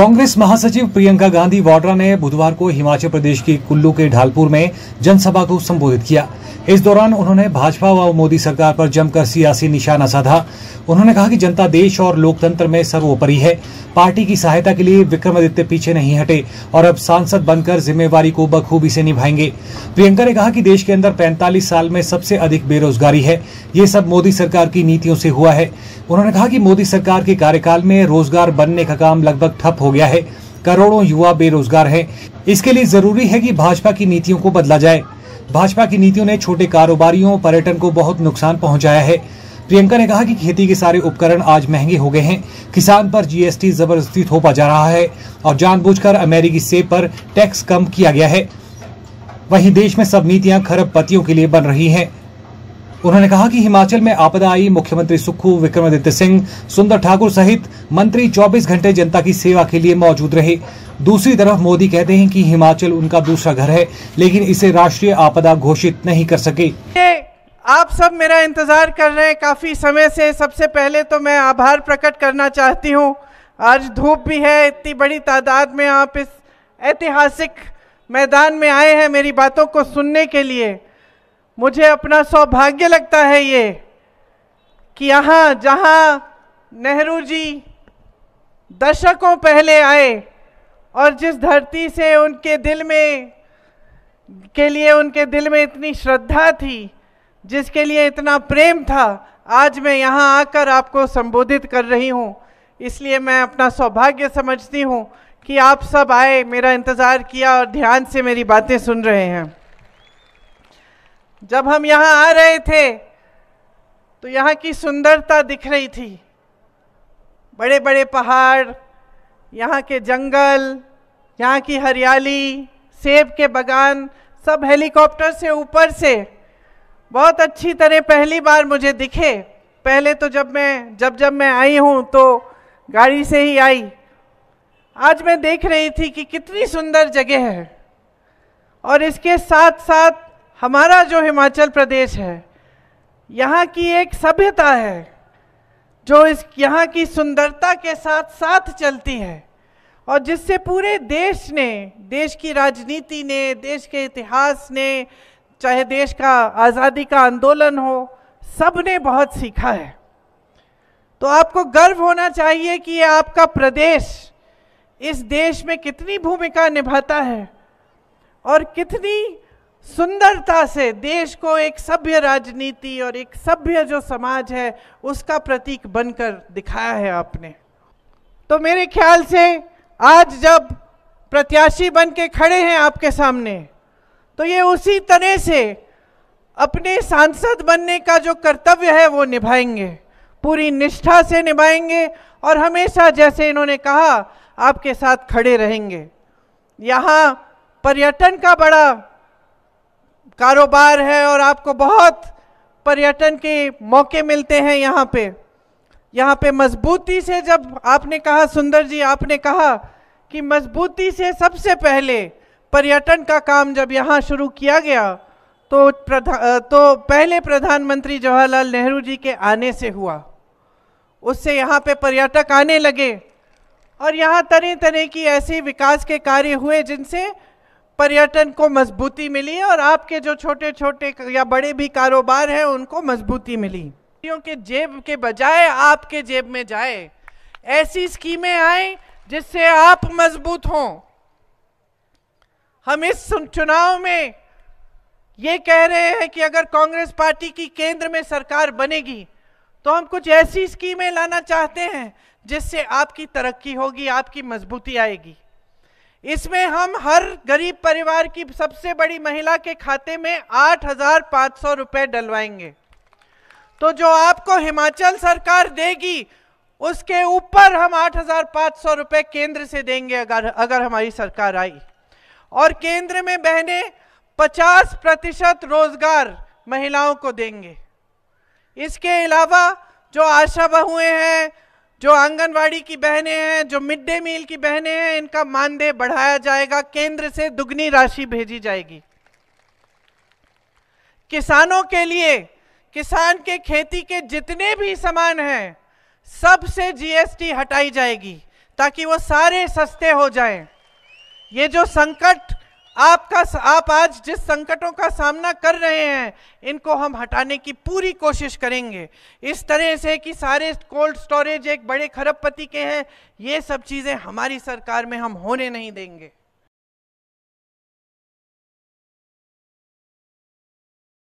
कांग्रेस महासचिव प्रियंका गांधी वाड्रा ने बुधवार को हिमाचल प्रदेश के कुल्लू के ढालपुर में जनसभा को संबोधित किया। इस दौरान उन्होंने भाजपा व मोदी सरकार पर जमकर सियासी निशाना साधा। उन्होंने कहा कि जनता देश और लोकतंत्र में सर्वोपरि है। पार्टी की सहायता के लिए विक्रमादित्य पीछे नहीं हटे और अब सांसद बनकर जिम्मेवारी को बखूबी से निभाएंगे। प्रियंका ने कहा कि देश के अंदर 45 साल में सबसे अधिक बेरोजगारी है। ये सब मोदी सरकार की नीतियों से हुआ है। उन्होंने कहा कि मोदी सरकार के कार्यकाल में रोजगार बनने का काम लगभग ठप हो गया है। करोड़ों युवा बेरोजगार हैं। इसके लिए जरूरी है कि भाजपा की नीतियों को बदला जाए। भाजपा की नीतियों ने छोटे कारोबारियों, पर्यटन को बहुत नुकसान पहुंचाया है। प्रियंका ने कहा कि खेती के सारे उपकरण आज महंगे हो गए हैं। किसान पर जीएसटी जबरदस्ती थोपा जा रहा है और जानबूझकर अमेरिकी सेब पर टैक्स कम किया गया है। वहीं देश में सब नीतियां खरबपतियों के लिए बन रही हैं। उन्होंने कहा कि हिमाचल में आपदा आई, मुख्यमंत्री सुक्खू, विक्रमादित्य सिंह, सुंदर ठाकुर सहित मंत्री 24 घंटे जनता की सेवा के लिए मौजूद रहे। दूसरी तरफ मोदी कहते हैं कि हिमाचल उनका दूसरा घर है, लेकिन इसे राष्ट्रीय आपदा घोषित नहीं कर सके। आप सब मेरा इंतजार कर रहे हैं काफी समय से। सबसे पहले तो मैं आभार प्रकट करना चाहती हूँ। आज धूप भी है, इतनी बड़ी तादाद में आप इस ऐतिहासिक मैदान में आए हैं मेरी बातों को सुनने के लिए। मुझे अपना सौभाग्य लगता है ये कि यहाँ जहाँ नेहरू जी दशकों पहले आए और जिस धरती से उनके दिल में इतनी श्रद्धा थी, जिसके लिए इतना प्रेम था, आज मैं यहाँ आकर आपको संबोधित कर रही हूँ। इसलिए मैं अपना सौभाग्य समझती हूँ कि आप सब आए, मेरा इंतज़ार किया और ध्यान से मेरी बातें सुन रहे हैं। जब हम यहाँ आ रहे थे तो यहाँ की सुंदरता दिख रही थी। बड़े बड़े पहाड़, यहाँ के जंगल, यहाँ की हरियाली, सेब के बागान, सब हेलीकॉप्टर से ऊपर से बहुत अच्छी तरह पहली बार मुझे दिखे। पहले तो जब मैं आई हूँ तो गाड़ी से ही आई। आज मैं देख रही थी कि कितनी सुंदर जगह है। और इसके साथ साथ हमारा जो हिमाचल प्रदेश है, यहाँ की एक सभ्यता है जो यहाँ की सुंदरता के साथ साथ चलती है और जिससे पूरे देश ने, देश की राजनीति ने, देश के इतिहास ने, चाहे देश का आज़ादी का आंदोलन हो, सब ने बहुत सीखा है। तो आपको गर्व होना चाहिए कि ये आपका प्रदेश इस देश में कितनी भूमिका निभाता है और कितनी सुंदरता से देश को एक सभ्य राजनीति और एक सभ्य जो समाज है उसका प्रतीक बनकर दिखाया है आपने। तो मेरे ख्याल से आज जब प्रत्याशी बन के खड़े हैं आपके सामने, तो ये उसी तरह से अपने सांसद बनने का जो कर्तव्य है वो निभाएंगे, पूरी निष्ठा से निभाएंगे और हमेशा जैसे इन्होंने कहा आपके साथ खड़े रहेंगे। यहाँ पर्यटन का बड़ा कारोबार है और आपको बहुत पर्यटन के मौके मिलते हैं यहाँ पे मजबूती से, जब आपने कहा सुंदर जी, आपने कहा कि मजबूती से सबसे पहले पर्यटन का काम जब यहाँ शुरू किया गया तो पहले प्रधानमंत्री जवाहरलाल नेहरू जी के आने से हुआ। उससे यहाँ पे पर्यटक आने लगे और यहाँ तरह तरह की ऐसे विकास के कार्य हुए जिनसे पर्यटन को मजबूती मिली और आपके जो छोटे छोटे या बड़े भी कारोबार हैं उनको मजबूती मिली। के जेब के बजाय आपके जेब में जाए, ऐसी स्कीमें आए जिससे आप मजबूत हों। हम इस चुनाव में ये कह रहे हैं कि अगर कांग्रेस पार्टी की केंद्र में सरकार बनेगी तो हम कुछ ऐसी स्कीमें लाना चाहते हैं जिससे आपकी तरक्की होगी, आपकी मजबूती आएगी। इसमें हम हर गरीब परिवार की सबसे बड़ी महिला के खाते में 8,500 रुपए डलवाएंगे। तो जो आपको हिमाचल सरकार देगी उसके ऊपर हम 8,500 रुपए केंद्र से देंगे अगर हमारी सरकार आई। और केंद्र में बहने 50% रोजगार महिलाओं को देंगे। इसके अलावा जो आशा बहुएं हैं, जो आंगनवाड़ी की बहनें हैं, जो मिड डे मील की बहनें हैं, इनका मानदेय बढ़ाया जाएगा, केंद्र से दुगनी राशि भेजी जाएगी। किसानों के लिए, किसान के खेती के जितने भी सामान हैं सब से जीएसटी हटाई जाएगी ताकि वो सारे सस्ते हो जाएं। ये जो संकट आप आज जिस संकटों का सामना कर रहे हैं, इनको हम हटाने की पूरी कोशिश करेंगे इस तरह से कि सारे कोल्ड स्टोरेज एक बड़े खरबपति के हैं, ये सब चीजें हमारी सरकार में हम होने नहीं देंगे।